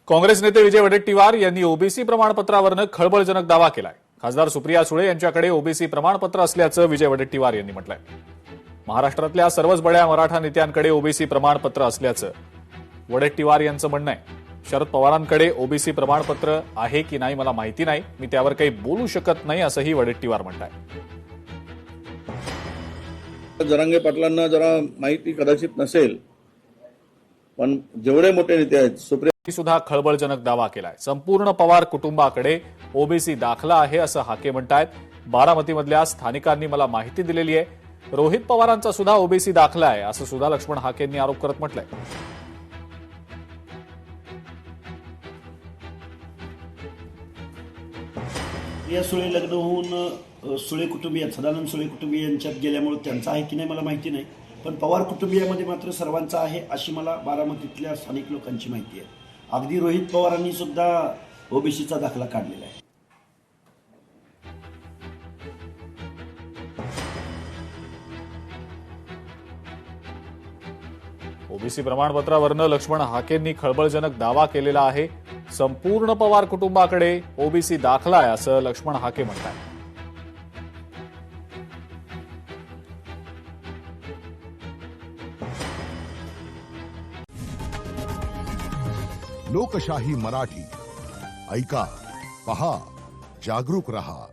काँग्रेस नेते विजय वडेट्टीवार यांनी ओबीसी प्रमाणपत्रावरनं खळबळजनक दावा केलाय। खासदार सुप्रिया सुळे यांच्याकडे ओबीसी प्रमाणपत्र असल्याचं विजय वडेट्टीवार यांनी म्हटलंय। महाराष्ट्रातल्या सर्वच बड्या मराठा नेत्यांकडे ओबीसी प्रमाणपत्र असल्याचं वडेट्टीवार यांचं म्हणणं आहे। शरद पवारांकडे ओबीसी प्रमाणपत्र आहे की नाही मला माहिती नाही, मी त्यावर काही बोलू शकत नाही असंही वडेट्टीवार म्हणताय। जरांगे पाटलांना जरा माहिती कदाचित नसेल, पण जेवढे मोठे नेते आहेत सुप्रिया सुद्धा खळबळजनक दावा केलाय। संपूर्ण पवार कुटुंबाकडे ओबीसी दाखला आहे असं हाके म्हणतायत। बारामतीमधल्या स्थानिकांनी मला माहिती दिलेली आहे। रोहित पवारांचा सुद्धा ओबीसी दाखला आहे असं सुद्धा लक्ष्मण हाकेंनी आरोप करत म्हटलंय। या सुळे लग्न होऊन सुळे कुटुंबीय सदानंद सुळे कुटुंबीय यांच्यात गेल्यामुळे त्यांचा आहे की नाही मला माहिती नाही, पण पवार कुटुंबियामध्ये मात्र सर्वांचा आहे अशी मला बारामतीतल्या स्थानिक लोकांची माहिती आहे। अगदी रोहित पवारांनी सुद्धा ओबीसीचा दाखला काढलेला आहे। ओबीसी प्रमाणपत्रावरनं लक्ष्मण हाकेंनी खळबळजनक दावा केलेला आहे। संपूर्ण पवार कुटुंबाकडे ओबीसी दाखला आहे असं लक्ष्मण हाके म्हणतात। लोकशाही मराठी ऐका, पहा, जागरूक रहा।